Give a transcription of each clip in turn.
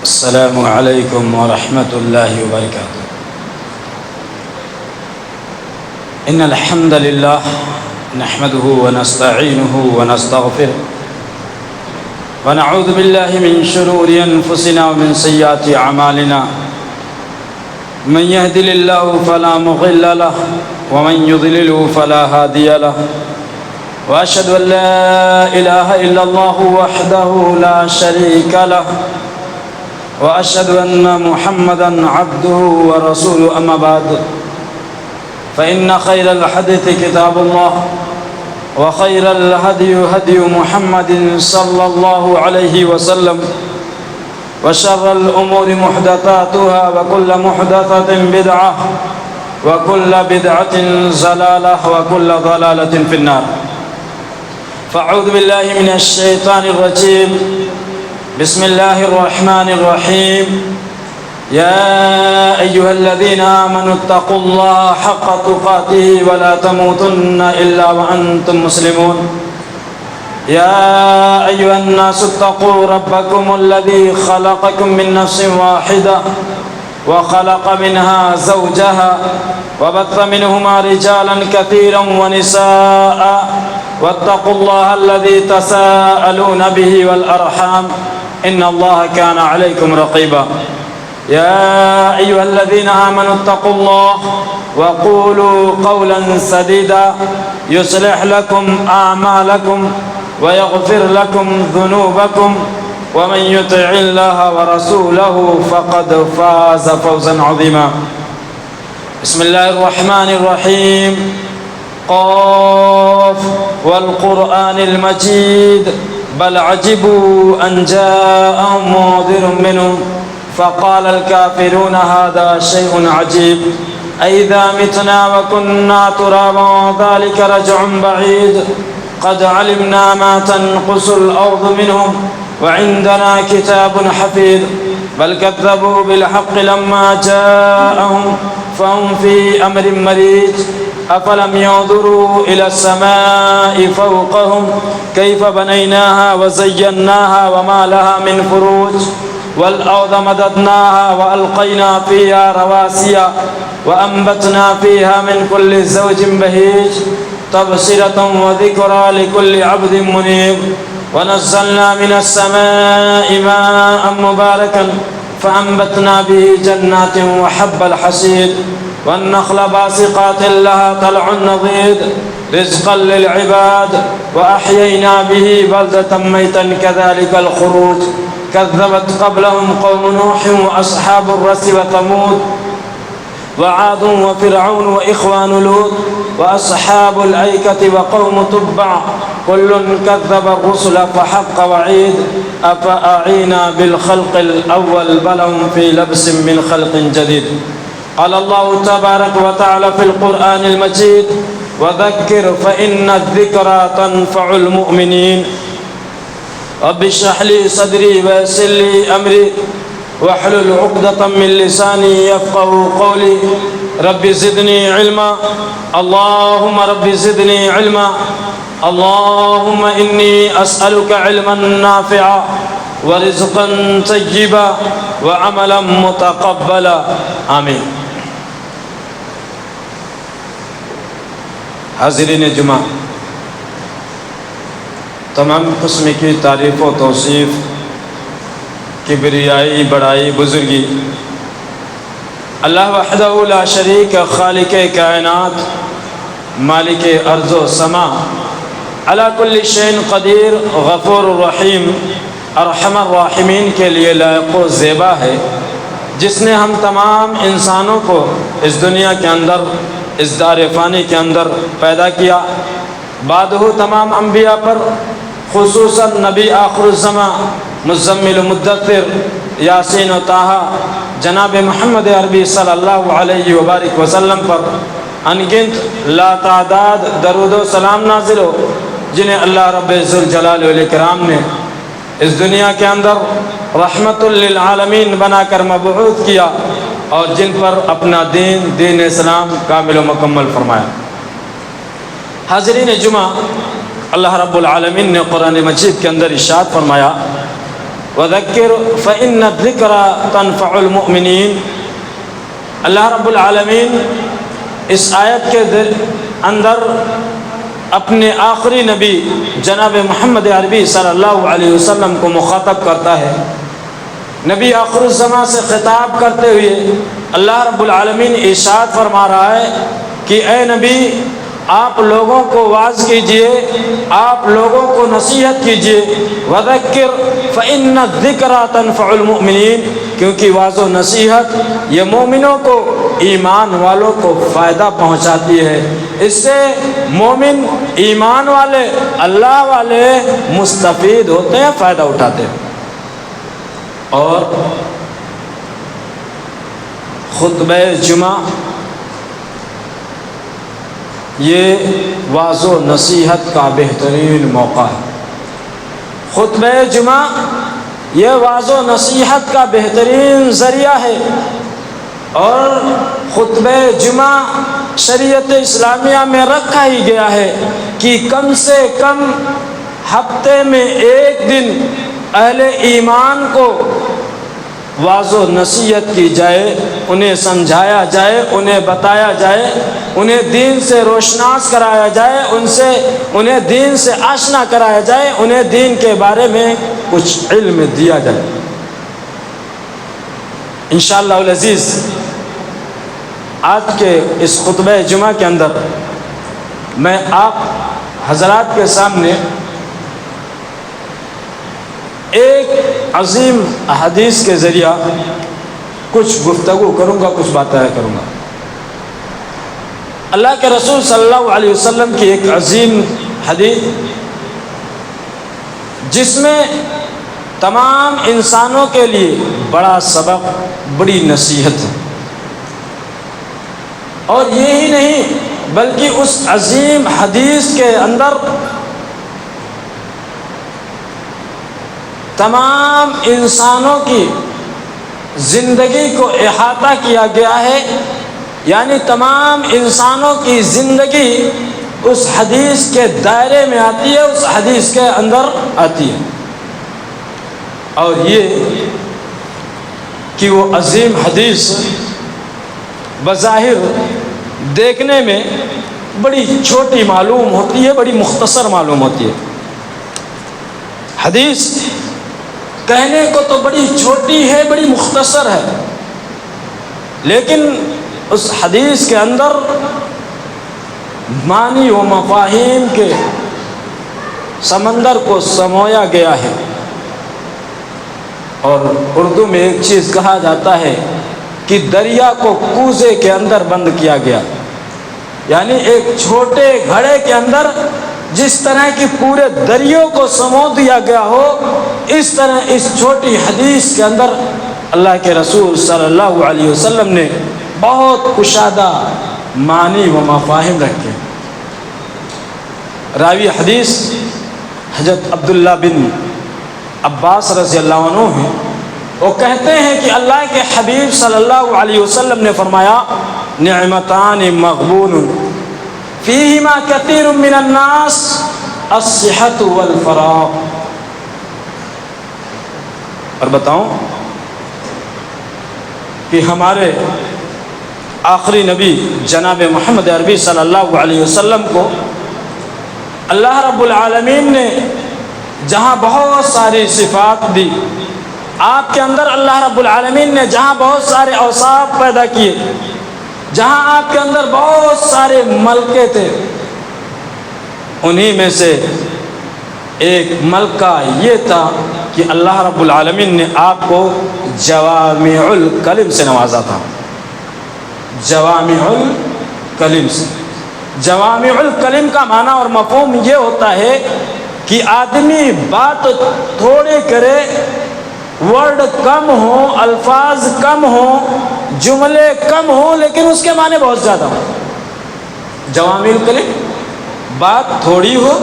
السلام علیکم ورحمۃ اللہ وبرکاتہ۔ ان الحمد للہ نحمده ونستعینه ونستغفره ونعوذ باللہ من شرور انفسنا ومن سیئات اعمالنا من يهد الله فلا مضل له ومن يضلل فلا هادي له واشهد ان لا اله الا الله وحده لا شريك له وأشهد أن محمدًا عبده ورسوله أما بعد فإن خير الحديث كتاب الله وخير الهدي هدي محمد صلى الله عليه وسلم وشر الأمور محدثاتها وكل محدثة بدعة وكل بدعة ضلالة وكل ضلالة في النار فأعوذ بالله من الشيطان الرجيم بسم الله الرحمن الرحيم يا أيها الذين آمنوا اتقوا الله حق تقاته ولا تموتن إلا وأنتم مسلمون يا أيها الناس اتقوا ربكم الذي خلقكم من نفس واحدة وخلق منها زوجها وبث منهما رجالا كثيرا ونساء واتقوا الله الذي تساءلون به والأرحام إن الله كان عليكم رقيبا يا أيها الذين آمنوا اتقوا الله وقولوا قولا سديدا يصلح لكم أعمالكم ويغفر لكم ذنوبكم ومن يطع الله ورسوله فقد فاز فوزا عظيما بسم الله الرحمن الرحيم قاف والقرآن المجيد بل عجبوا أن جاءهم منذر منهم فقال الكافرون هذا شيء عجيب أئذا متنا وكنا ترابا ذلك رجع بعيد قد علمنا ما تنقص الأرض منهم وعندنا كتاب حفيظ بل كذبوا بالحق لما جاءهم فهم في أمر مريج أفلم ينظروا إلى السماء فوقهم كيف بنيناها وزيناها وما لها من فروج والأرض مددناها وألقينا فيها رواسي وأنبتنا فيها من كل زوج بهيج تبصرة وذكرى لكل عبد منيب ونزلنا من السماء ماء مباركا فأنبتنا به جنات وحب الحصيد والنخل باسقات لها طلع نضيد رزقا للعباد وأحيينا به بلدة ميتا كذلك الخروج كذبت قبلهم قوم نوح وأصحاب الرس وثمود وعاد وفرعون وإخوان لوط وأصحاب الأيكة وقوم تبع كل كذب الرسل فحق وعيد أفأعينا بالخلق الأول بل هم في لبس من خلق جديد قال الله تبارك وتعالى في القرآن المجيد وذكر فإن الذكرى تنفع المؤمنين رب اشرح لي صدري ويسر لي أمري واحلل عقدة من لساني يفقهوا قولي رب زدني علما اللهم رب زدني علما اللهم إني أسألك علما نافعا ورزقا طيبا وعملا متقبلا آمين۔ حاضرین جمعہ، تمام قسم کی تعریف و توصیف، کبریائی، بڑائی، بزرگی اللہ وحدہ لا شریک، خالق کائنات، مالک ارض و سما، علی کل شیء قدیر، غفور الرحیم، ارحم الراحمین کے لیے لائق و زیبا ہے، جس نے ہم تمام انسانوں کو اس دنیا کے اندر، اس دار فانی کے اندر پیدا کیا، بعد ہو تمام انبیاء پر، خصوصاً نبی آخر الزمان، مزمل و مدثر، یاسین و طٰہٰ، جناب محمد عربی صلی اللہ علیہ وبارک وسلم پر انگنت لا تعداد درود و سلام نازل ہو، جنہیں اللہ رب ذوالجلال والاکرام نے اس دنیا کے اندر رحمت للعالمین بنا کر مبعوث کیا اور جن پر اپنا دین اسلام کامل و مکمل فرمایا۔ حاضرین جمعہ، اللہ رب العالمین نے قرآن مجید کے اندر ارشاد فرمایا وذکر فإن الذکر تنفع المؤمنین۔ اللہ رب العالمین اس آیت کے اندر اپنے آخری نبی جناب محمد عربی صلی اللہ علیہ وسلم کو مخاطب کرتا ہے۔ نبی آخر الزمان سے خطاب کرتے ہوئے اللہ رب العالمین ارشاد فرما رہا ہے کہ اے نبی، آپ لوگوں کو واعظ کیجئے، آپ لوگوں کو نصیحت کیجئے۔ وذکر فإن الذکر تنفع المؤمنین، کیونکہ واعظ و نصیحت یہ مومنوں کو، ایمان والوں کو فائدہ پہنچاتی ہے۔ اس سے مومن، ایمان والے، اللہ والے مستفید ہوتے ہیں، فائدہ اٹھاتے ہیں۔ اور خطبہ جمعہ یہ واعظ و نصیحت کا بہترین موقع ہے۔ خطبہ جمعہ یہ واعظ و نصیحت کا بہترین ذریعہ ہے، اور خطبہ جمعہ شریعت اسلامیہ میں رکھا ہی گیا ہے کہ کم سے کم ہفتے میں ایک دن اہل ایمان کو واعظ و نصیحت کی جائے، انہیں سمجھایا جائے، انہیں بتایا جائے، انہیں دین سے روشناس کرایا جائے، انہیں دین سے آشنا کرایا جائے، انہیں دین کے بارے میں کچھ علم دیا جائے۔ انشاءاللہ العزیز آج کے اس خطبہ جمعہ کے اندر میں آپ حضرات کے سامنے ایک عظیم احادیث کے ذریعہ کچھ گفتگو کروں گا، کچھ باتیں کروں گا۔ اللہ کے رسول صلی اللہ علیہ وسلم کی ایک عظیم حدیث جس میں تمام انسانوں کے لیے بڑا سبق، بڑی نصیحت ہے، اور یہی نہیں بلکہ اس عظیم حدیث کے اندر تمام انسانوں کی زندگی کو احاطہ کیا گیا ہے، یعنی تمام انسانوں کی زندگی اس حدیث کے دائرے میں آتی ہے، اس حدیث کے اندر آتی ہے۔ اور یہ کہ وہ عظیم حدیث بظاہر دیکھنے میں بڑی چھوٹی معلوم ہوتی ہے، بڑی مختصر معلوم ہوتی ہے۔ حدیث کہنے کو تو بڑی چھوٹی ہے، بڑی مختصر ہے، لیکن اس حدیث کے اندر معنی و مفاہیم کے سمندر کو سمویا گیا ہے۔ اور اردو میں ایک چیز کہا جاتا ہے کہ دریا کو کوزے کے اندر بند کیا گیا، یعنی ایک چھوٹے گھڑے کے اندر جس طرح کی پورے دریوں کو سمو دیا گیا ہو، اس طرح اس چھوٹی حدیث کے اندر اللہ کے رسول صلی اللہ علیہ وسلم نے بہت کشادہ معنی و مفاہیم رکھے۔ راوی حدیث حضرت عبداللہ بن عباس رضی اللہ عنہ ہیں، وہ کہتے ہیں کہ اللہ کے حبیب صلی اللہ علیہ وسلم نے فرمایا، نعمتان مغبون فیہما کثیر من الناس الصحت والفراغ۔ اور بتاؤں کہ ہمارے آخری نبی جناب محمد عربی صلی اللہ علیہ وسلم کو اللہ رب العالمین نے جہاں بہت ساری صفات دی، آپ کے اندر اللہ رب العالمین نے جہاں بہت سارے اوصاف پیدا کیے، جہاں آپ کے اندر بہت سارے ملکے تھے، انہی میں سے ایک ملکہ یہ تھا کہ اللہ رب العالمین نے آپ کو جوامع الکلم سے نوازا تھا۔ جوامع الکلم سے، جوامع الکلم کا معنی اور مفہوم یہ ہوتا ہے کہ آدمی بات تھوڑی کرے، ورڈ کم ہوں، الفاظ کم ہوں، جملے کم ہوں، لیکن اس کے معنی بہت زیادہ ہوں۔ جوامع الکلم، بات تھوڑی ہو،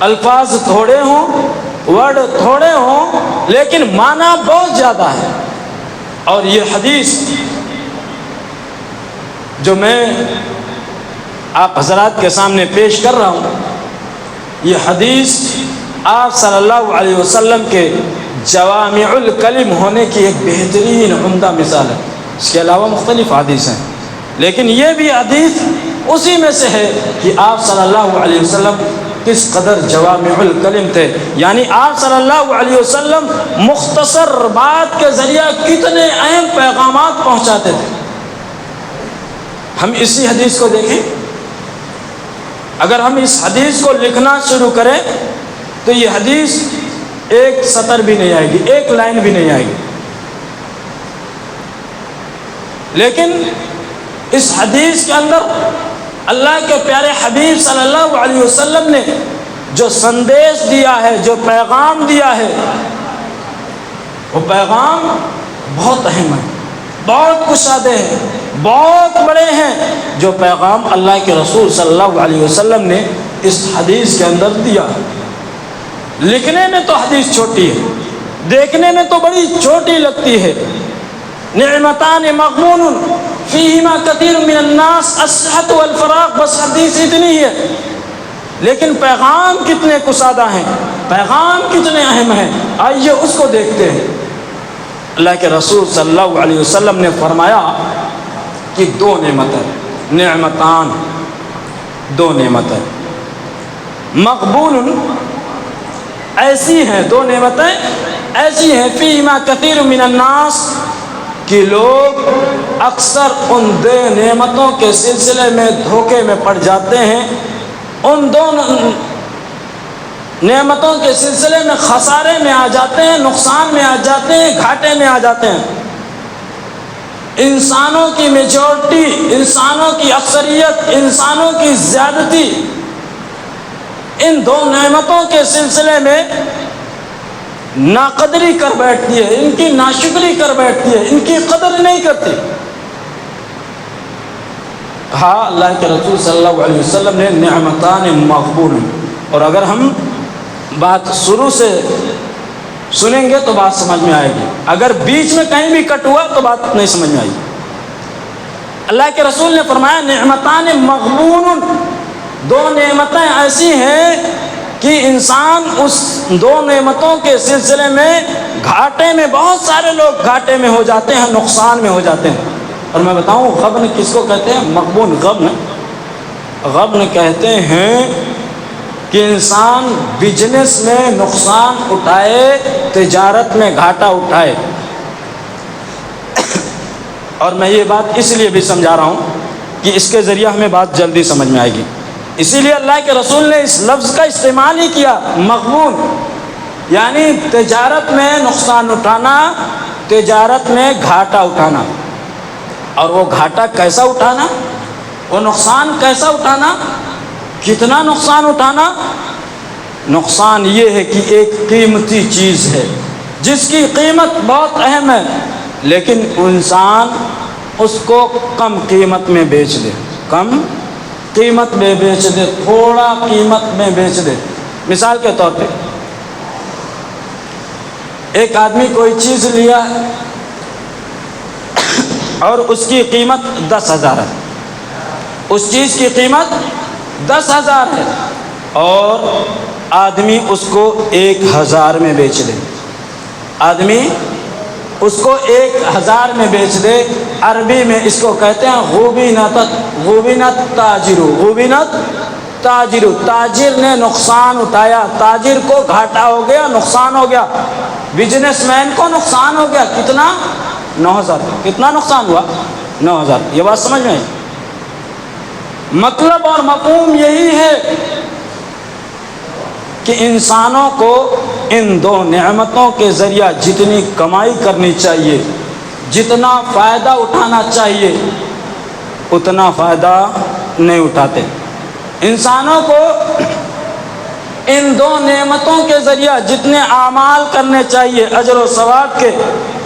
الفاظ تھوڑے ہوں، ورڈ تھوڑے ہوں، لیکن معنی بہت زیادہ ہے۔ اور یہ حدیث جو میں آپ حضرات کے سامنے پیش کر رہا ہوں، یہ حدیث آپ صلی اللہ علیہ وسلم کے جوامع الکلم ہونے کی ایک بہترین عمدہ مثال ہے۔ اس کے علاوہ مختلف حدیث ہیں، لیکن یہ بھی حدیث اسی میں سے ہے کہ آپ صلی اللہ علیہ وسلم کس قدر جوامع الکلم تھے، یعنی آپ صلی اللہ علیہ وسلم مختصر بات کے ذریعہ کتنے اہم پیغامات پہنچاتے تھے۔ ہم اسی حدیث کو دیکھیں، اگر ہم اس حدیث کو لکھنا شروع کریں تو یہ حدیث ایک سطر بھی نہیں آئے گی، ایک لائن بھی نہیں آئے گی، لیکن اس حدیث کے اندر اللہ کے پیارے حبیب صلی اللہ علیہ وسلم نے جو سندیش دیا ہے، جو پیغام دیا ہے، وہ پیغام بہت اہم ہے، بہت کشادہ ہیں، بہت بڑے ہیں، جو پیغام اللہ کے رسول صلی اللہ علیہ وسلم نے اس حدیث کے اندر دیا۔ لکھنے میں تو حدیث چھوٹی ہے، دیکھنے میں تو بڑی چھوٹی لگتی ہے۔ نعمتان مغبون فیہما کثیر من الناس الصحۃ والفراغ، بس حدیث اتنی ہے، لیکن پیغام کتنے کشادہ ہیں، پیغام کتنے اہم ہیں، آئیے اس کو دیکھتے ہیں۔ اللہ کے رسول صلی اللہ علیہ وسلم نے فرمایا کہ دو نعمتان، دو نعمتیں مقبول ایسی ہیں، دو نعمتیں ایسی ہیں، فیہما کثیر من الناس، کہ لوگ اکثر ان دو نعمتوں کے سلسلے میں دھوکے میں پڑ جاتے ہیں، ان دو نعمتوں کے سلسلے میں خسارے میں آ جاتے ہیں، نقصان میں آ جاتے ہیں، گھاٹے میں آ جاتے ہیں۔ انسانوں کی میجورٹی، انسانوں کی اکثریت، انسانوں کی زیادتی ان دو نعمتوں کے سلسلے میں ناقدری کر بیٹھتی ہے، ان کی ناشکری کر بیٹھتی ہے، ان کی قدر نہیں کرتی۔ کہا اللہ کے رسول صلی اللہ علیہ وسلم نے نعمتان مغبون، اور اگر ہم بات شروع سے سنیں گے تو بات سمجھ میں آئے گی، اگر بیچ میں کہیں بھی کٹ ہوا تو بات نہیں سمجھ میں آئی۔ اللہ کے رسول نے فرمایا نعمتان مغبون، دو نعمتیں ایسی ہیں کہ انسان اس دو نعمتوں کے سلسلے میں گھاٹے میں، بہت سارے لوگ گھاٹے میں ہو جاتے ہیں، نقصان میں ہو جاتے ہیں۔ اور میں بتاؤں غبن کس کو کہتے ہیں؟ مغبون غبن کہتے ہیں کہ انسان بزنس میں نقصان اٹھائے، تجارت میں گھاٹا اٹھائے۔ اور میں یہ بات اس لیے بھی سمجھا رہا ہوں کہ اس کے ذریعہ ہمیں بات جلدی سمجھ میں آئے گی، اسی لیے اللہ کے رسول نے اس لفظ کا استعمال ہی کیا، مغبون، یعنی تجارت میں نقصان اٹھانا، تجارت میں گھاٹا اٹھانا۔ اور وہ گھاٹا کیسا اٹھانا، وہ نقصان کیسا اٹھانا، کتنا نقصان اٹھانا؟ نقصان یہ ہے کہ ایک قیمتی چیز ہے جس کی قیمت بہت اہم ہے، لیکن انسان اس کو کم قیمت میں بیچ دے، کم قیمت میں بیچ دے، تھوڑا قیمت میں بیچ دے۔ مثال کے طور پہ ایک آدمی کوئی چیز لیا اور اس کی قیمت 10,000 ہے، اس چیز کی قیمت 10,000 ہے، اور آدمی اس کو 1,000 میں بیچ دے، آدمی اس کو 1,000 میں بیچ دے۔ عربی میں اس کو کہتے ہیں غبنت تاجر، تاجر نے نقصان اٹھایا، تاجر کو گھاٹا ہو گیا، نقصان ہو گیا، بزنس مین کو نقصان ہو گیا، کتنا؟ 9,000۔ کتنا نقصان ہوا؟ 9,000۔ یہ بات سمجھ میں آئی؟ مطلب اور مفہوم یہی ہے کہ انسانوں کو ان دو نعمتوں کے ذریعہ جتنی کمائی کرنی چاہیے، جتنا فائدہ اٹھانا چاہیے، اتنا فائدہ نہیں اٹھاتے۔ انسانوں کو ان دو نعمتوں کے ذریعہ جتنے اعمال کرنے چاہیے اجر و ثواب کے،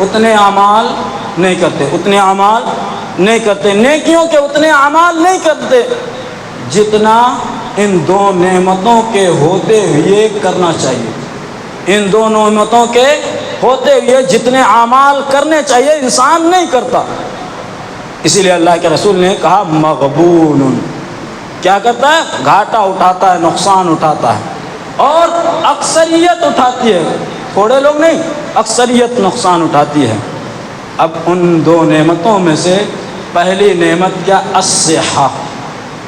اتنے اعمال نہیں کرتے، اتنے اعمال نہیں کرتے، نیکیوں کے اتنے اعمال نہیں کرتے جتنا ان دو نعمتوں کے ہوتے ہوئے کرنا چاہیے۔ ان دو نعمتوں کے ہوتے ہوئے جتنے اعمال کرنے چاہیے انسان نہیں کرتا۔ اسی لیے اللہ کے رسول نے کہا مغبون، کیا کرتا ہے؟ گھاٹا اٹھاتا ہے، نقصان اٹھاتا ہے۔ اور اکثریت اٹھاتی ہے، تھوڑے لوگ نہیں، اکثریت نقصان اٹھاتی ہے۔ اب ان دو نعمتوں میں سے پہلی نعمت کیا؟ الصحہ،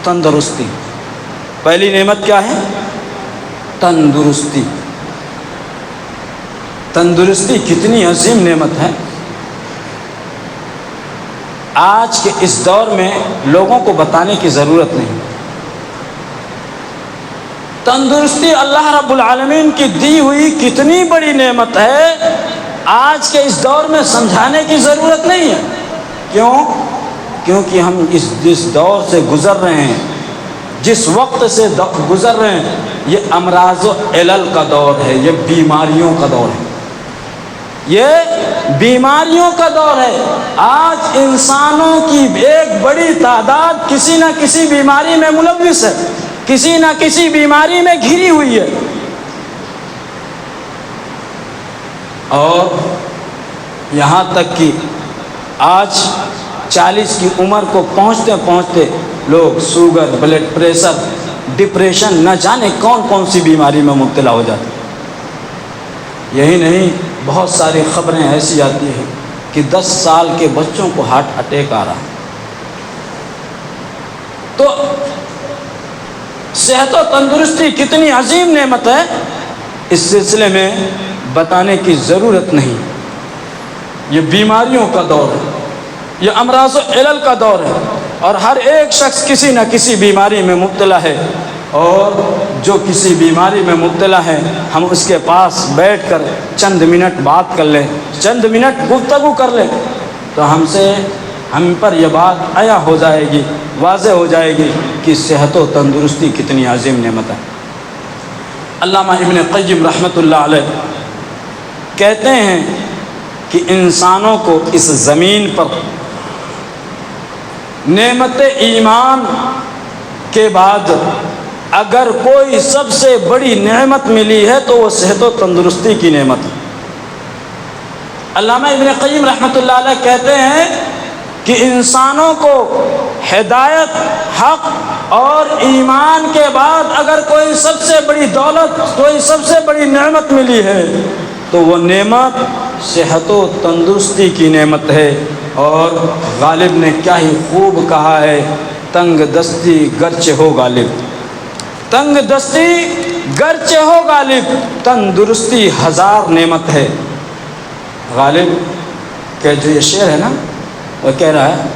تندرستی۔ پہلی نعمت کیا ہے؟ تندرستی۔ تندرستی کتنی عظیم نعمت ہے۔ آج کے اس دور میں لوگوں کو بتانے کی ضرورت نہیں، تندرستی اللہ رب العالمین کی دی ہوئی کتنی بڑی نعمت ہے، آج کے اس دور میں سمجھانے کی ضرورت نہیں ہے۔ کیوں؟ کیونکہ ہم جس دور سے گزر رہے ہیں، جس وقت سے گزر رہے ہیں، یہ امراض و علل کا دور ہے، یہ بیماریوں کا دور ہے، یہ بیماریوں کا دور ہے۔ آج انسانوں کی ایک بڑی تعداد کسی نہ کسی بیماری میں ملوث ہے، کسی نہ کسی بیماری میں گھری ہوئی ہے، اور یہاں تک کہ آج 40 کی عمر کو پہنچتے پہنچتے لوگ شوگر، بلڈ پریشر، ڈپریشن، نہ جانے کون کون سی بیماری میں مبتلا ہو جاتے ہیں۔ یہی نہیں، بہت ساری خبریں ایسی آتی ہیں کہ 10 سال کے بچوں کو ہارٹ اٹیک آ رہا ہے۔ تو صحت و تندرستی کتنی عظیم نعمت ہے، اس سلسلے میں بتانے کی ضرورت نہیں۔ یہ بیماریوں کا دور ہے، یہ امراض و علل کا دور ہے، اور ہر ایک شخص کسی نہ کسی بیماری میں مبتلا ہے، اور جو کسی بیماری میں مبتلا ہے، ہم اس کے پاس بیٹھ کر چند منٹ بات کر لیں، چند منٹ گفتگو کر لیں، تو ہم پر یہ بات عیا ہو جائے گی، واضح ہو جائے گی کہ صحت و تندرستی کتنی عظیم نعمت ہے۔ علامہ ابن قیم رحمۃ اللہ علیہ کہتے ہیں کہ انسانوں کو اس زمین پر نعمت ایمان کے بعد اگر کوئی سب سے بڑی نعمت ملی ہے تو وہ صحت و تندرستی کی نعمت ہے۔ علامہ ابن قیم رحمۃ اللہ علیہ کہتے ہیں کہ انسانوں کو ہدایت، حق اور ایمان کے بعد اگر کوئی سب سے بڑی دولت، کوئی سب سے بڑی نعمت ملی ہے تو وہ نعمت صحت و تندرستی کی نعمت ہے۔ اور غالب نے کیا ہی خوب کہا ہے، تنگ دستی گرچہ ہو غالب، تنگ دستی گرچہ ہو غالب، تندرستی ہزار نعمت ہے۔ غالب کہ جو یہ شعر ہے نا، وہ کہہ رہا ہے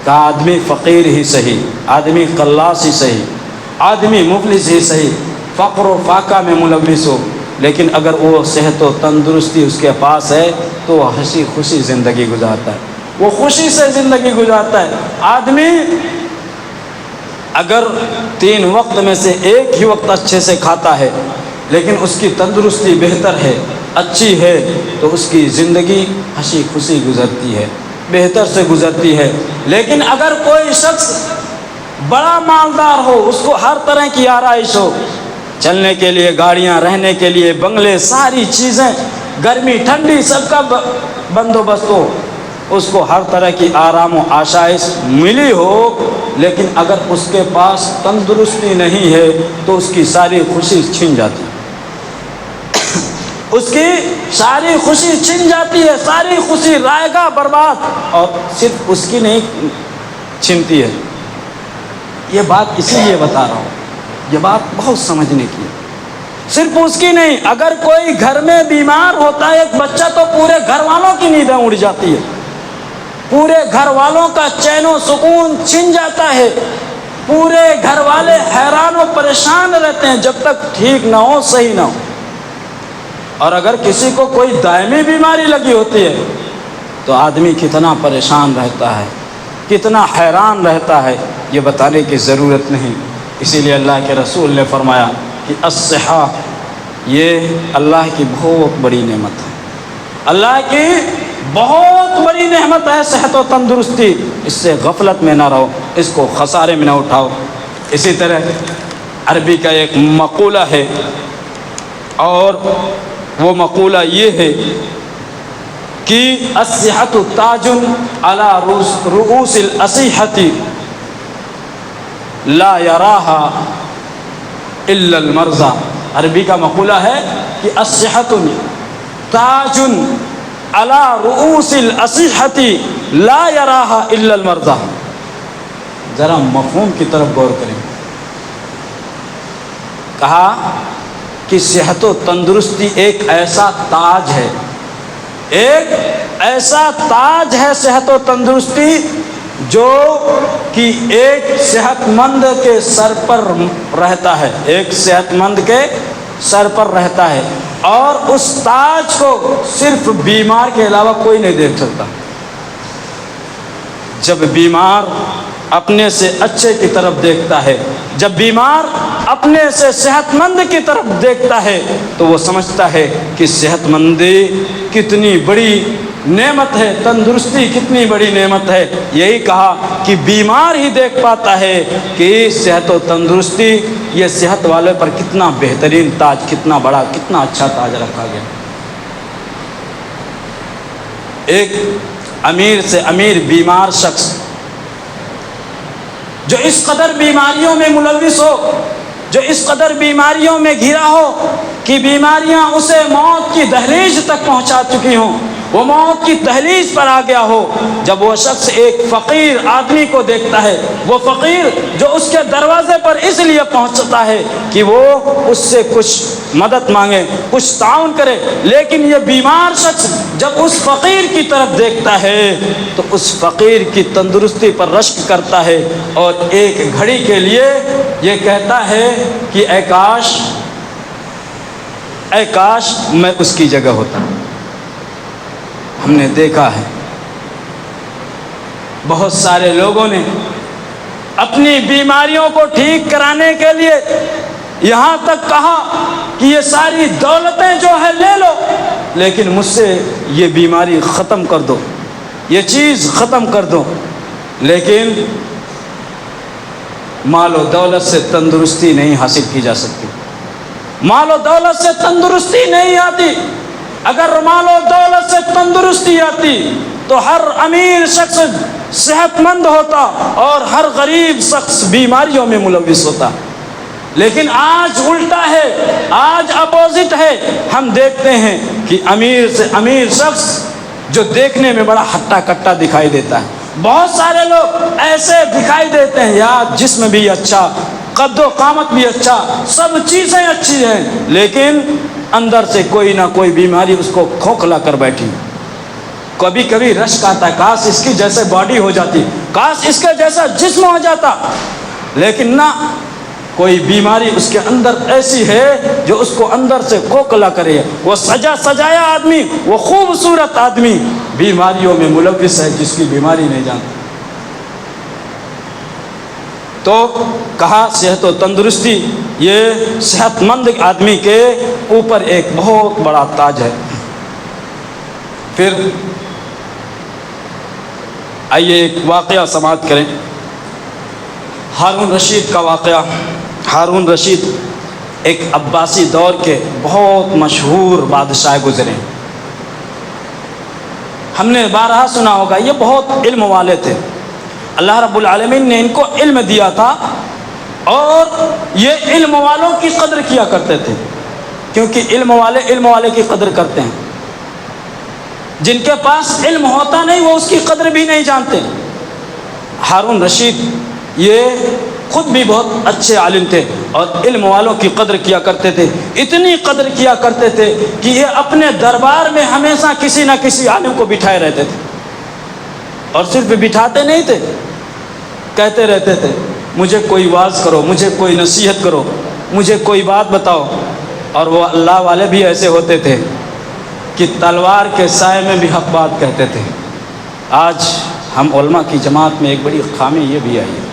کہ آدمی فقیر ہی صحیح، آدمی قلاص ہی صحیح، آدمی مفلس ہی صحیح، فقر و فاقہ میں ملوث ہو، لیکن اگر وہ صحت و تندرستی اس کے پاس ہے تو وہ ہنسی خوشی زندگی گزارتا ہے، وہ خوشی سے زندگی گزارتا ہے۔ آدمی اگر 3 وقت میں سے ایک ہی وقت اچھے سے کھاتا ہے، لیکن اس کی تندرستی بہتر ہے، اچھی ہے، تو اس کی زندگی ہنسی خوشی گزرتی ہے، بہتر سے گزرتی ہے۔ لیکن اگر کوئی شخص بڑا مالدار ہو، اس کو ہر طرح کی آرائش ہو، چلنے کے لیے گاڑیاں، رہنے کے لیے بنگلے، ساری چیزیں، گرمی ٹھنڈی سب کا بندوبست ہو، اس کو ہر طرح کی آرام و آشائش ملی ہو، لیکن اگر اس کے پاس تندرستی نہیں ہے تو اس کی ساری خوشی چھن جاتی ہے، اس کی ساری خوشی چھن جاتی ہے، ساری خوشی رائے گا برباد۔ اور صرف اس کی نہیں چھنتی ہے، یہ بات اسی لیے بتا رہا ہوں، یہ بات بہت سمجھنے کی ہے۔ صرف اس کی نہیں، اگر کوئی گھر میں بیمار ہوتا ہے ایک بچہ تو پورے گھر والوں کی نیندیں اڑ جاتی ہے، پورے گھر والوں کا چین و سکون چھن جاتا ہے، پورے گھر والے حیران و پریشان رہتے ہیں جب تک ٹھیک نہ ہو، صحیح نہ ہو۔ اور اگر کسی کو کوئی دائمی بیماری لگی ہوتی ہے تو آدمی کتنا پریشان رہتا ہے، کتنا حیران رہتا ہے، یہ بتانے کی ضرورت نہیں۔ اسی لیے اللہ کے رسول نے فرمایا کہ الصحہ، یہ اللہ کی بہت بڑی نعمت ہے، اللہ کی بہت بڑی نعمت ہے صحت و تندرستی، اس سے غفلت میں نہ رہو، اس کو خسارے میں نہ اٹھاؤ۔ اسی طرح عربی کا ایک مقولہ ہے، اور وہ مقولہ یہ ہے کہ الصحۃ تاج علی رؤوس الاصیحۃ لا یراہا الا المرضى۔ عربی کا مقولہ ہے کہ الصحۃ تاج علی رؤوس الاصحۃ لا یراها الا المرضى. ذرا مفہوم کی طرف غور کریں. کہا کہ صحت و تندرستی ایک ایسا تاج ہے، ایک ایسا تاج ہے صحت و تندرستی جو کہ ایک صحت مند کے سر پر رہتا ہے، ایک صحت مند کے سر پر رہتا ہے، اور اس تاج کو صرف بیمار کے علاوہ کوئی نہیں دیکھ سکتا. جب بیمار اپنے سے اچھے کی طرف دیکھتا ہے، جب بیمار اپنے سے صحت مند کی طرف دیکھتا ہے تو وہ سمجھتا ہے کہ صحت مندی کتنی بڑی نعمت ہے، تندرستی کتنی بڑی نعمت ہے. یہی کہا کہ بیمار ہی دیکھ پاتا ہے کہ صحت و تندرستی، یہ صحت والے پر کتنا بہترین تاج، کتنا بڑا، کتنا اچھا تاج رکھا گیا. ایک امیر سے امیر بیمار شخص جو اس قدر بیماریوں میں ملوث ہو، جو اس قدر بیماریوں میں گھرا ہو کہ بیماریاں اسے موت کی دہلیز تک پہنچا چکی ہوں، وہ موت کی دہلیز پر آ گیا ہو، جب وہ شخص ایک فقیر آدمی کو دیکھتا ہے، وہ فقیر جو اس کے دروازے پر اس لیے پہنچتا ہے کہ وہ اس سے کچھ مدد مانگے، کچھ تعاون کرے، لیکن یہ بیمار شخص جب اس فقیر کی طرف دیکھتا ہے تو اس فقیر کی تندرستی پر رشک کرتا ہے اور ایک گھڑی کے لیے یہ کہتا ہے کہ اے کاش میں اس کی جگہ ہوتا. ہم نے دیکھا ہے بہت سارے لوگوں نے اپنی بیماریوں کو ٹھیک کرانے کے لیے یہاں تک کہا کہ یہ ساری دولتیں جو ہے لے لو، لیکن مجھ سے یہ بیماری ختم کر دو، یہ چیز ختم کر دو. لیکن مال و دولت سے تندرستی نہیں حاصل کی جا سکتی، مال و دولت سے تندرستی نہیں آتی. اگر مال و دولت سے تندرستی آتی تو ہر امیر شخص صحت مند ہوتا اور ہر غریب شخص بیماریوں میں ملوث ہوتا. لیکن آج الٹا ہے، آج اپوزٹ ہے. ہم دیکھتے ہیں کہ امیر سے امیر شخص جو دیکھنے میں بڑا ہٹا کٹا دکھائی دیتا ہے، بہت سارے لوگ ایسے دکھائی دیتے ہیں، یار جسم بھی اچھا، قد و قامت بھی اچھا، سب چیزیں اچھی ہیں، لیکن اندر سے کوئی نہ کوئی بیماری اس کو کھوکھلا کر بیٹھی. کبھی کبھی رشک آتا ہے کاش اس کی جیسے باڈی ہو جاتی، کاش اس کے جیسا جسم ہو جاتا، لیکن نہ، کوئی بیماری اس کے اندر ایسی ہے جو اس کو اندر سے کھوکھلا کرے. وہ سجا سجایا آدمی، وہ خوبصورت آدمی بیماریوں میں ملوث ہے جس کی بیماری نہیں جانتا. تو کہا صحت و تندرستی یہ صحت مند آدمی کے اوپر ایک بہت بڑا تاج ہے. پھر آئیے ایک واقعہ سماعت کریں، ہارون رشید کا واقعہ. ہارون رشید ایک عباسی دور کے بہت مشہور بادشاہ گزرے. ہم نے بارہا سنا ہوگا، یہ بہت علم والے تھے. اللہ رب العالمین نے ان کو علم دیا تھا اور یہ علم والوں کی قدر کیا کرتے تھے، کیونکہ علم والے کی قدر کرتے ہیں. جن کے پاس علم ہوتا نہیں وہ اس کی قدر بھی نہیں جانتے. ہارون رشید یہ خود بھی بہت اچھے عالم تھے اور علم والوں کی قدر کیا کرتے تھے. اتنی قدر کیا کرتے تھے کہ یہ اپنے دربار میں ہمیشہ کسی نہ کسی عالم کو بٹھائے رہتے تھے. اور صرف بٹھاتے نہیں تھے، کہتے رہتے تھے مجھے کوئی واعظ کرو، مجھے کوئی نصیحت کرو، مجھے کوئی بات بتاؤ. اور وہ اللہ والے بھی ایسے ہوتے تھے کہ تلوار کے سائے میں بھی حق بات کہتے تھے. آج ہم علماء کی جماعت میں ایک بڑی خامی یہ بھی آئی ہے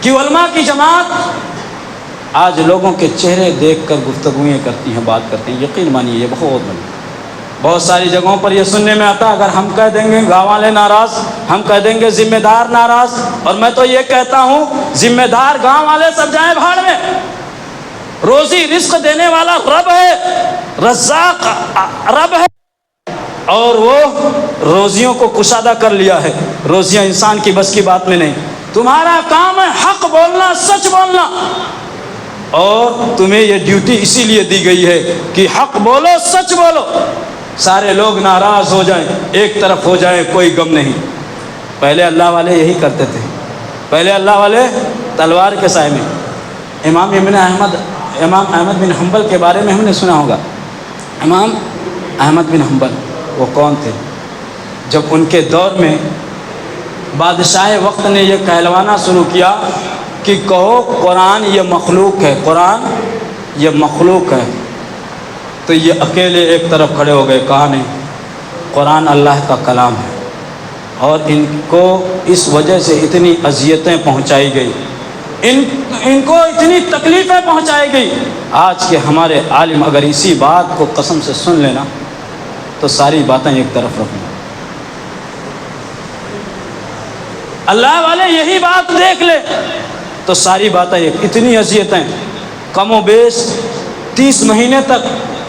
کہ علماء کی جماعت آج لوگوں کے چہرے دیکھ کر گفتگویں کرتی ہیں، بات کرتے ہیں. یقین مانیے یہ بہت ساری جگہوں پر یہ سننے میں آتا ہے، اگر ہم کہہ دیں گے گاؤں والے ناراض، ہم کہہ دیں گے ذمہ دار ناراض. اور میں تو یہ کہتا ہوں ذمہ دار گاؤں والے سب جائیں بھاڑ میں. روزی رزق دینے والا رب ہے، رزاق رب ہے، اور وہ روزیوں کو کشادہ کر لیا ہے. روزیاں انسان کی بس کی بات میں نہیں. تمہارا کام ہے حق بولنا، سچ بولنا. اور تمہیں یہ ڈیوٹی اسی لیے دی گئی ہے کہ حق بولو، سچ بولو، سارے لوگ ناراض ہو جائیں، ایک طرف ہو جائیں، کوئی غم نہیں۔ پہلے اللہ والے یہی کرتے تھے، پہلے اللہ والے تلوار کے سائے میں۔ امام احمد بن حنبل کے بارے میں ہم نے سنا ہوگا۔ امام احمد بن حنبل وہ کون تھے؟ جب ان کے دور میں بادشاہ وقت نے یہ کہلوانا شروع کیا کہ کہو قرآن یہ مخلوق ہے، قرآن یہ مخلوق ہے، تو یہ اکیلے ایک طرف کھڑے ہو گئے، کہا نہیں، قرآن اللہ کا کلام ہے۔ اور ان کو اس وجہ سے اتنی اذیتیں پہنچائی گئی، ان کو اتنی تکلیفیں پہنچائی گئی۔ آج کے ہمارے عالم اگر اسی بات کو قسم سے سن لینا تو ساری باتیں ایک طرف رکھنا۔ اللہ والے یہی بات دیکھ لے تو ساری باتیں اتنی اذیتیں، کم و بیش 30 مہینے تک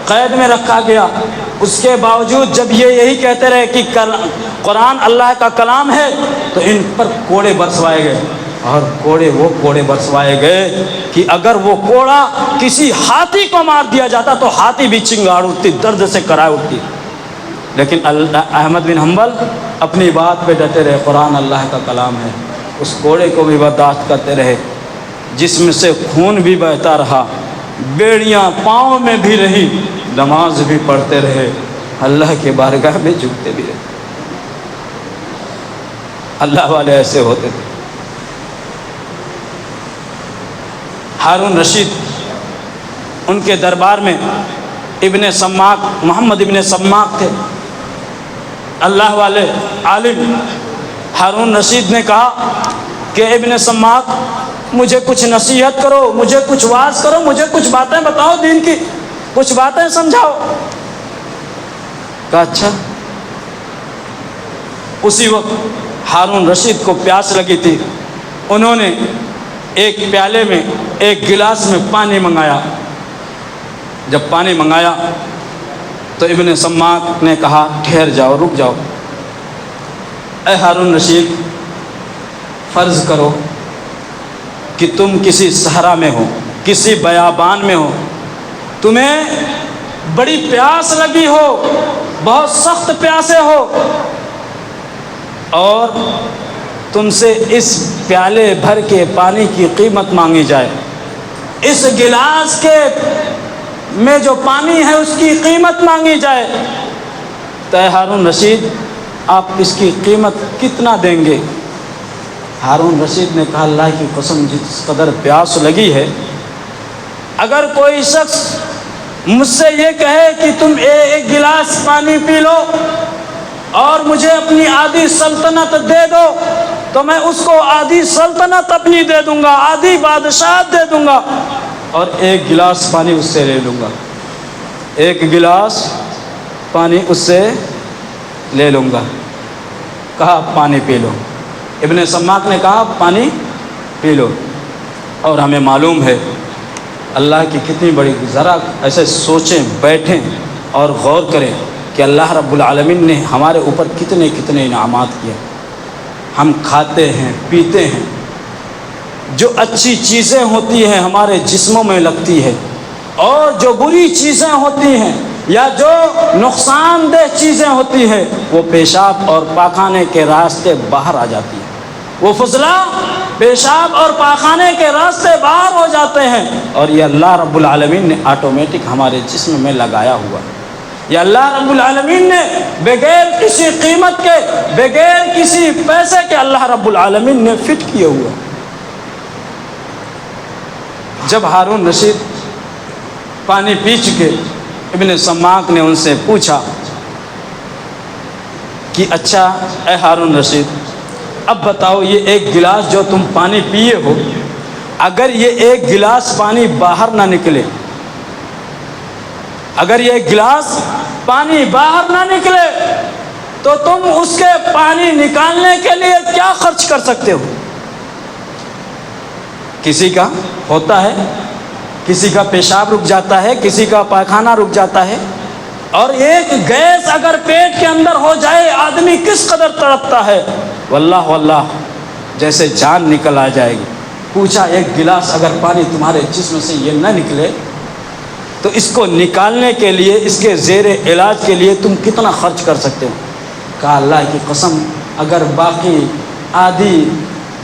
قید میں رکھا گیا۔ اس کے باوجود جب یہ یہی کہتے رہے کہ قرآن اللہ کا کلام ہے تو ان پر کوڑے برسوائے گئے، اور وہ کوڑے برسوائے گئے کہ اگر وہ کوڑا کسی ہاتھی کو مار دیا جاتا تو ہاتھی بھی چنگاڑ اٹھتی، درد سے کرائے اٹھتی۔ لیکن احمد بن حنبل اپنی بات پہ ڈٹے رہے، قرآن اللہ کا کلام ہے۔ اس کوڑے کو بھی برداشت کرتے رہے، جسم سے خون بھی بہتا رہا، بیڑیاں پاؤں میں بھی رہی، نماز بھی پڑھتے رہے، اللہ کے بارگاہ میں جھکتے بھی رہے۔ اللہ والے ایسے ہوتے تھے۔ ہارون رشید، ان کے دربار میں ابن سماک، محمد ابن سماک تھے، اللہ والے عالم۔ ہارون رشید نے کہا کہ ابن سماک مجھے کچھ نصیحت کرو، مجھے کچھ واعظ کرو، مجھے کچھ باتیں بتاؤ دین کی، کچھ باتیں سمجھاؤ۔ کہا اچھا۔ اسی وقت ہارون رشید کو پیاس لگی تھی، انہوں نے ایک پیالے میں، ایک گلاس میں پانی منگایا۔ جب پانی منگایا تو ابن سماک نے کہا ٹھہر جاؤ، رک جاؤ۔ اے ہارون رشید، فرض کرو کہ تم کسی صحرا میں ہو، کسی بیابان میں ہو، تمہیں بڑی پیاس لگی ہو، بہت سخت پیاسے ہو، اور تم سے اس پیالے بھر کے پانی کی قیمت مانگی جائے، اس گلاس کے میں جو پانی ہے اس کی قیمت مانگی جائے، تو اے ہارون رشید آپ اس کی قیمت کتنا دیں گے؟ ہارون رشید نے کہا اللہ کی قسم، جس قدر پیاس لگی ہے، اگر کوئی شخص مجھ سے یہ کہے کہ تم ایک گلاس پانی پی لو اور مجھے اپنی آدھی سلطنت دے دو، تو میں اس کو آدھی سلطنت اپنی دے دوں گا، آدھی بادشاہت دے دوں گا، اور ایک گلاس پانی اس سے لے لوں گا، ایک گلاس پانی اس سے لے لوں گا۔ کہا پانی پی لو۔ ابن سماک نے کہا پانی پی لو۔ اور ہمیں معلوم ہے اللہ کی کتنی بڑی، ذرا ایسے سوچیں، بیٹھیں اور غور کریں کہ اللہ رب العالمین نے ہمارے اوپر کتنے کتنے انعامات کیے۔ ہم کھاتے ہیں، پیتے ہیں، جو اچھی چیزیں ہوتی ہیں ہمارے جسموں میں لگتی ہے، اور جو بری چیزیں ہوتی ہیں یا جو نقصان دہ چیزیں ہوتی ہیں وہ پیشاب اور پاخانے کے راستے باہر آ جاتی ہیں، وہ فضلہ پیشاب اور پاخانے کے راستے باہر ہو جاتے ہیں، اور یہ اللہ رب العالمین نے آٹومیٹک ہمارے جسم میں لگایا ہوا ہے۔ یہ اللہ رب العالمین نے بغیر کسی قیمت کے، بغیر کسی پیسے کے اللہ رب العالمین نے فٹ کیے ہوا۔ جب ہارون رشید پانی پی چکے، ابن سماک نے ان سے پوچھا کہ اچھا اے ہارون رشید، اب بتاؤ یہ ایک گلاس جو تم پانی پیے ہو، اگر یہ ایک گلاس پانی باہر نہ نکلے، اگر یہ گلاس پانی باہر نہ نکلے تو تم اس کے پانی نکالنے کے لیے کیا خرچ کر سکتے ہو؟ کسی کا ہوتا ہے، کسی کا پیشاب رک جاتا ہے، کسی کا پاخانہ رک جاتا ہے، اور ایک گیس اگر پیٹ کے اندر ہو جائے آدمی کس قدر تڑپتا ہے، واللہ واللہ جیسے جان نکل آ جائے گی، پوچھا ایک گلاس اگر پانی تمہارے جسم سے یہ نہ نکلے تو اس کو نکالنے کے لیے، اس کے زیر علاج کے لیے تم کتنا خرچ کر سکتے ہو؟ کہا اللہ کی قسم اگر باقی آدھی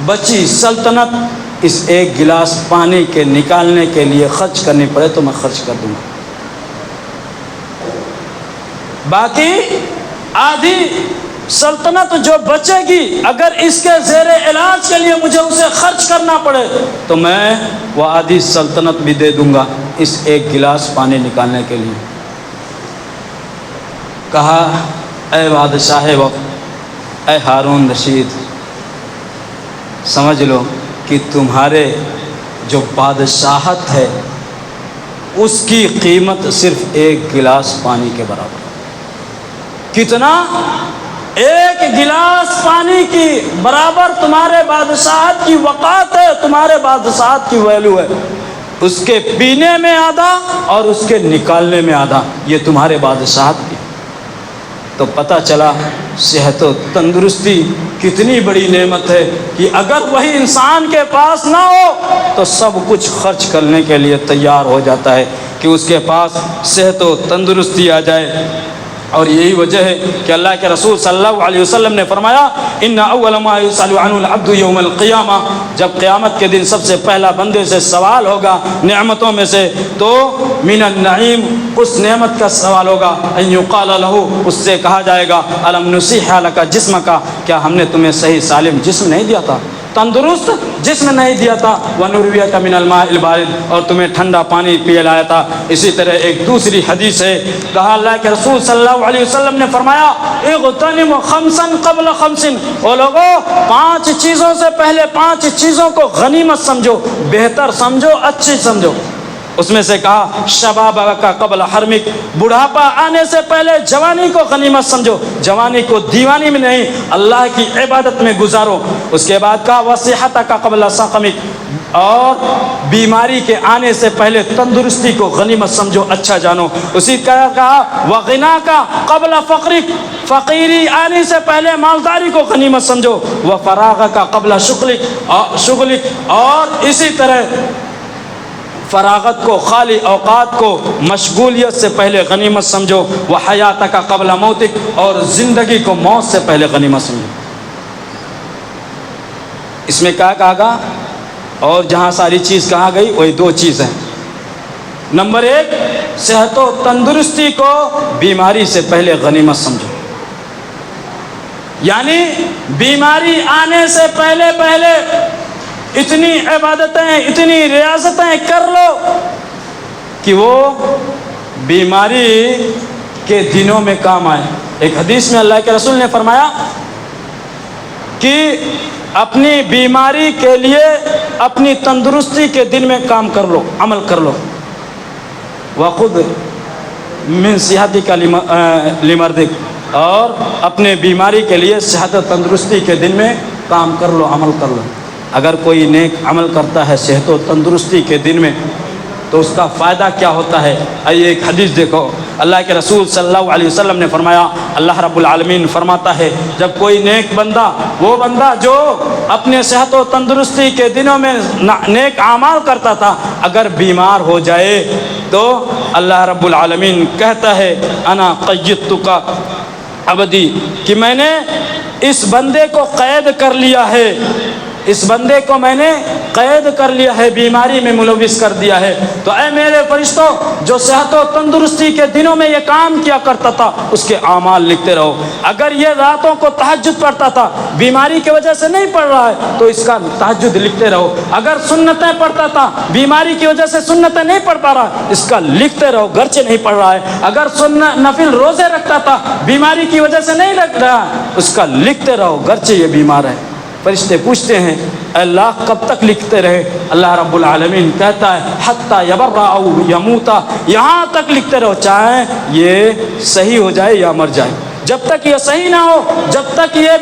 بچی سلطنت اس ایک گلاس پانی کے نکالنے کے لیے خرچ کرنی پڑے تو میں خرچ کر دوں گا۔ باقی آدھی سلطنت جو بچے گی اگر اس کے زیر علاج کے لیے مجھے اسے خرچ کرنا پڑے تو میں وہ آدھی سلطنت بھی دے دوں گا اس ایک گلاس پانی نکالنے کے لیے۔ کہا اے بادشاہ وقت، اے ہارون رشید، سمجھ لو کہ تمہارے جو بادشاہت ہے اس کی قیمت صرف ایک گلاس پانی کے برابر۔ کتنا؟ ایک گلاس پانی کی برابر تمہارے بادشاہت کی وقات ہے، تمہارے بادشاہت کی ویلو ہے۔ اس کے پینے میں آدھا اور اس کے نکالنے میں آدھا، یہ تمہارے بادشاہت کی۔ تو پتہ چلا صحت و تندرستی کتنی بڑی نعمت ہے کہ اگر وہی انسان کے پاس نہ ہو تو سب کچھ خرچ کرنے کے لیے تیار ہو جاتا ہے کہ اس کے پاس صحت و تندرستی آ جائے۔ اور یہی وجہ ہے کہ اللہ کے رسول صلی اللہ علیہ وسلم نے فرمایا ان اول ما یسأل عنہ العبد یوم القیامہ، جب قیامت کے دن سب سے پہلا بندے سے سوال ہوگا نعمتوں میں سے تو من النعیم، اس نعمت کا سوال ہوگا ان یقال له، اس سے کہا جائے گا الم نصیح لک جسمک، کیا ہم نے تمہیں صحیح سالم جسم نہیں دیا تھا، تندرست جسم نہیں دیا تھا، وَنُرْوِيَكَ مِنَ الْمَاءِ الْبَارِدِ، اور تمہیں ٹھنڈا پانی پلایا تھا۔ اسی طرح ایک دوسری حدیث ہے، کہا اللہ کے رسول صلی اللہ علیہ وسلم نے فرمایا اغتنم خمسا قبل خمس، او لوگو 5 چیزوں سے پہلے 5 چیزوں کو غنیمت سمجھو، بہتر سمجھو، اچھی سمجھو۔ اس میں سے کہا شباب کا قبل حرمک، بڑھاپا آنے سے پہلے جوانی کو غنیمت سمجھو، جوانی کو دیوانی میں نہیں اللہ کی عبادت میں گزارو۔ اس کے بعد کہا وصحت کا قبل سقمک، اور بیماری کے آنے سے پہلے تندرستی کو غنیمت سمجھو، اچھا جانو۔ اسی طرح کہا وغنا کا قبل فقرک، فقیری آنے سے پہلے مالداری کو غنیمت سمجھو، وفراغ کا قبل شغلک، اور اسی طرح فراغت کو، خالی اوقات کو مشغولیت سے پہلے غنیمت سمجھو، وحیات کا قبل موتک، اور زندگی کو موت سے پہلے غنیمت سمجھو۔ اس میں کیا کہا گا؟ اور جہاں ساری چیز کہا گئی وہی 2 چیز ہیں۔ نمبر 1 صحت و تندرستی کو بیماری سے پہلے غنیمت سمجھو، یعنی بیماری آنے سے پہلے اتنی عبادتیں، اتنی ریاضتیں کر لو کہ وہ بیماری کے دنوں میں کام آئے۔ ایک حدیث میں اللہ کے رسول نے فرمایا کہ اپنی بیماری کے لیے اپنی تندرستی کے دن میں کام کر لو، عمل کر لو۔ وَخُذْ مِنْ صِحَتِكَ لِمَرْضِكَ، اور اپنے بیماری کے لیے صحت و تندرستی کے دن میں کام کر لو، عمل کر لو۔ اگر کوئی نیک عمل کرتا ہے صحت و تندرستی کے دن میں تو اس کا فائدہ کیا ہوتا ہے؟ آئیے ایک حدیث دیکھو، اللہ کے رسول صلی اللہ علیہ وسلم نے فرمایا، اللہ رب العالمین فرماتا ہے جب کوئی نیک بندہ، وہ بندہ جو اپنے صحت و تندرستی کے دنوں میں نیک اعمال کرتا تھا، اگر بیمار ہو جائے تو اللہ رب العالمین کہتا ہے انا قیدتک عبدی، کہ میں نے اس بندے کو قید کر لیا ہے، اس بندے کو میں نے قید کر لیا ہے، بیماری میں ملوث کر دیا ہے۔ تو اے میرے فرشتوں، جو صحت و تندرستی کے دنوں میں یہ کام کیا کرتا تھا اس کے اعمال لکھتے رہو۔ اگر یہ راتوں کو تہجد پڑھتا تھا، بیماری کی وجہ سے نہیں پڑھ رہا ہے تو اس کا تہجد لکھتے رہو۔ اگر سنتیں پڑھتا تھا، بیماری کی وجہ سے سنتیں نہیں پڑھ پا رہا، اس کا لکھتے رہو گرچہ نہیں پڑھ رہا ہے۔ اگر نفل روزے رکھتا تھا، بیماری کی وجہ سے نہیں رکھ رہا، اس کا لکھتے رہو گرچہ یہ بیمار ہے۔ فرشتے پوچھتے ہیں اے اللہ کب تک لکھتے رہے؟ اللہ رب العالمین کہتا ہے حتی یبرأ او یموتا، یہاں تک لکھتے رہو چاہے یہ صحیح ہو جائے یا مر جائے۔ جب تک یہ صحیح نہ ہو، جب تک یہ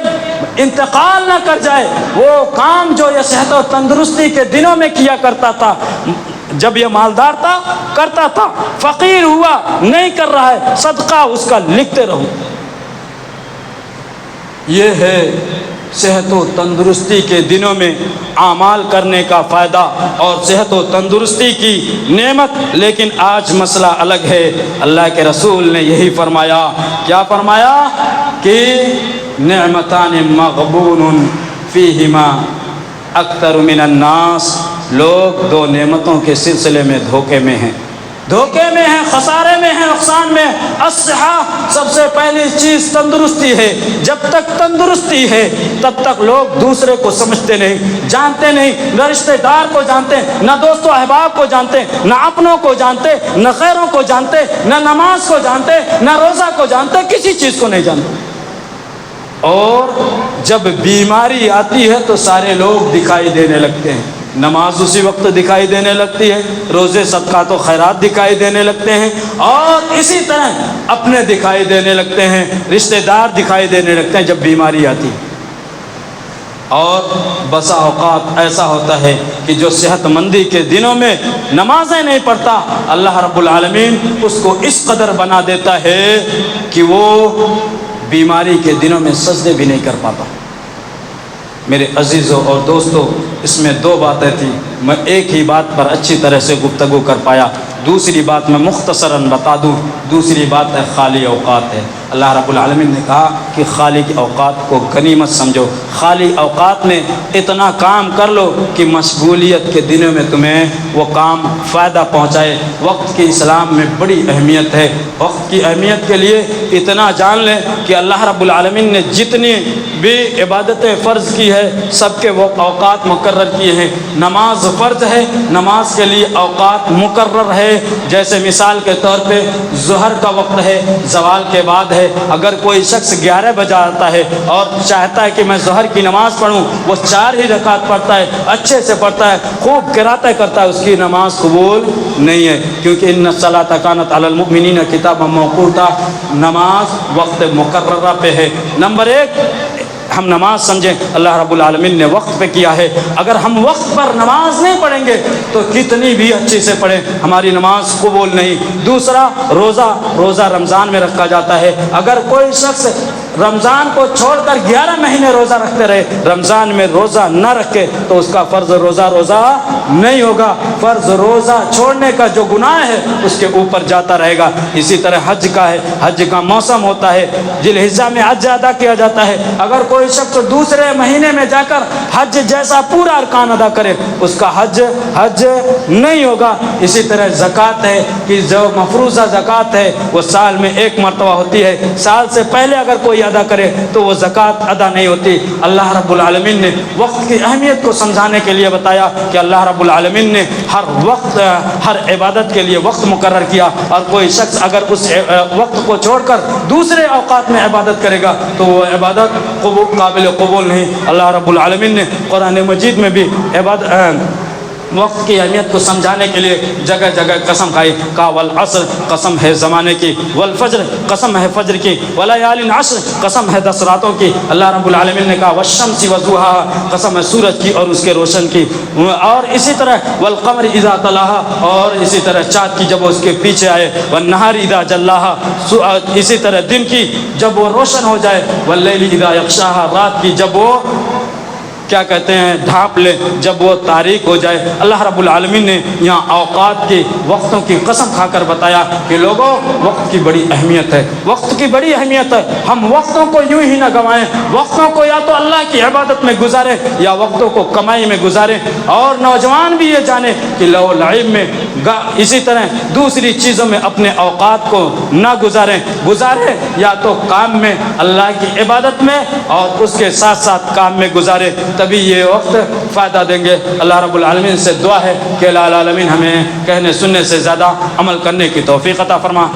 انتقال نہ کر جائے، وہ کام جو یہ صحت و تندرستی کے دنوں میں کیا کرتا تھا، جب یہ مالدار تھا کرتا تھا، فقیر ہوا نہیں کر رہا ہے، صدقہ اس کا لکھتے رہو۔ یہ ہے صحت و تندرستی کے دنوں میں اعمال کرنے کا فائدہ اور صحت و تندرستی کی نعمت، لیکن آج مسئلہ الگ ہے۔ اللہ کے رسول نے یہی فرمایا، کیا فرمایا کہ نعمتان مغبون فیہما اکثر من الناس، لوگ دو نعمتوں کے سلسلے میں دھوکے میں ہیں، دھوکے میں ہیں، خسارے میں ہیں، نقصان میں۔ الصحہ، سب سے پہلی چیز تندرستی ہے۔ جب تک تندرستی ہے تب تک لوگ دوسرے کو سمجھتے نہیں، جانتے نہیں، نہ رشتہ دار کو جانتے، نہ دوست و احباب کو جانتے، نہ اپنوں کو جانتے، نہ غیروں کو جانتے، نہ نماز کو جانتے، نہ روزہ کو جانتے، کسی چیز کو نہیں جانتے۔ اور جب بیماری آتی ہے تو سارے لوگ دکھائی دینے لگتے ہیں، نماز اسی وقت دکھائی دینے لگتی ہے، روزے صدقات و خیرات دکھائی دینے لگتے ہیں، اور اسی طرح اپنے دکھائی دینے لگتے ہیں، رشتہ دار دکھائی دینے لگتے ہیں جب بیماری آتی ہے۔ اور بسا اوقات ایسا ہوتا ہے کہ جو صحت مندی کے دنوں میں نمازیں نہیں پڑھتا، اللہ رب العالمین اس کو اس قدر بنا دیتا ہے کہ وہ بیماری کے دنوں میں سجدے بھی نہیں کر پاتا۔ میرے عزیزوں اور دوستوں، اس میں دو باتیں تھیں، میں ایک ہی بات پر اچھی طرح سے گفتگو کر پایا، دوسری بات میں مختصراً بتا دوں۔ دوسری بات ہے خالی اوقات ہے۔ اللہ رب العالمین نے کہا کہ خالی اوقات کو غنیمت سمجھو، خالی اوقات میں اتنا کام کر لو کہ مشغولیت کے دنوں میں تمہیں وہ کام فائدہ پہنچائے۔ وقت کی اسلام میں بڑی اہمیت ہے۔ وقت کی اہمیت کے لیے اتنا جان لیں کہ اللہ رب العالمین نے جتنی بھی عبادتیں فرض کی ہے سب کے وہ اوقات مقرر کیے ہیں۔ نماز فرض ہے، نماز کے لیے اوقات مقرر ہے۔ جیسے مثال کے طور پہ ظہر کا وقت ہے، زوال کے بعد ہے۔ اگر کوئی شخص 11 بجے آتا ہے اور چاہتا ہے کہ میں ظہر کی نماز پڑھوں، وہ 4 ہی رکعت پڑھتا ہے، اچھے سے پڑھتا ہے، خوب قراتیں کرتا ہے، اس کی نماز قبول نہیں ہے، کیونکہ ان الصلاۃ کانت علی المؤمنین کتابا موقوتا، نماز وقت مقررہ پہ ہے۔ نمبر 1، ہم نماز سمجھیں اللہ رب العالمین نے وقت پہ کیا ہے۔ اگر ہم وقت پر نماز نہیں پڑھیں گے تو کتنی بھی اچھی سے پڑھیں ہماری نماز قبول نہیں۔ دوسرا، روزہ رمضان میں رکھا جاتا ہے۔ اگر کوئی شخص رمضان کو چھوڑ کر 11 مہینے روزہ رکھتے رہے، رمضان میں روزہ نہ رکھے تو اس کا فرض روزہ نہیں ہوگا۔ فرض روزہ چھوڑنے کا جو گناہ ہے اس کے اوپر جاتا رہے گا۔ اسی طرح حج کا ہے، حج کا موسم ہوتا ہے، ذی الحجہ میں حج ادا کیا جاتا ہے۔ اگر کوئی شخص دوسرے مہینے میں جا کر حج جیسا پورا ارکان ادا کرے اس کا حج نہیں ہوگا۔ اسی طرح زکوٰۃ ہے کہ جو مفروضہ زکوٰۃ ہے وہ سال میں 1 مرتبہ ہوتی ہے، سال سے پہلے اگر کوئی ادا کرے تو وہ زکوٰۃ ادا نہیں ہوتی۔ اللہ رب العالمین نے وقت کی اہمیت کو سمجھانے کے لیے بتایا کہ اللہ رب العالمین نے ہر عبادت کے لیے وقت مقرر کیا، اور کوئی شخص اگر اس وقت کو چھوڑ کر دوسرے اوقات میں عبادت کرے گا تو وہ عبادت قابل قبول نہیں۔ اللہ رب العالمین نے قرآن مجید میں بھی وقت کی اہمیت کو سمجھانے کے لیے جگہ جگہ قسم کھائی، کہا والعصر، قسم ہے زمانے کی، والفجر، قسم ہے فجر کی، ولیال عشر، قسم ہے 10 راتوں کی۔ اللہ رب العالمین نے کہا والشمس وضحاها، قسم ہے سورج کی اور اس کے روشن کی، اور اسی طرح والقمر اذا تلاها، اور اسی طرح چاند کی جب وہ اس کے پیچھے آئے، والنہار اذا جلاها، اسی طرح دن کی جب وہ روشن ہو جائے، واللیل اذا یغشاها، رات کی جب وہ کیا کہتے ہیں ڈھانپ لے، جب وہ تاریک ہو جائے۔ اللہ رب العالمین نے یہاں اوقات کی، وقتوں کی قسم کھا کر بتایا کہ لوگوں وقت کی بڑی اہمیت ہے، وقت کی بڑی اہمیت ہے۔ ہم وقتوں کو یوں ہی نہ گنوائیں، وقتوں کو یا تو اللہ کی عبادت میں گزاریں یا وقتوں کو کمائی میں گزاریں۔ اور نوجوان بھی یہ جانیں کہ لو لعب میں، اسی طرح دوسری چیزوں میں اپنے اوقات کو نہ گزاریں یا تو کام میں، اللہ کی عبادت میں، اور اس کے ساتھ ساتھ کام میں گزاریں، تبھی یہ وقت فائدہ دیں گے۔ اللہ رب العالمین سے دعا ہے کہ العالمین ہمیں کہنے سننے سے زیادہ عمل کرنے کی توفیق عطا فرما۔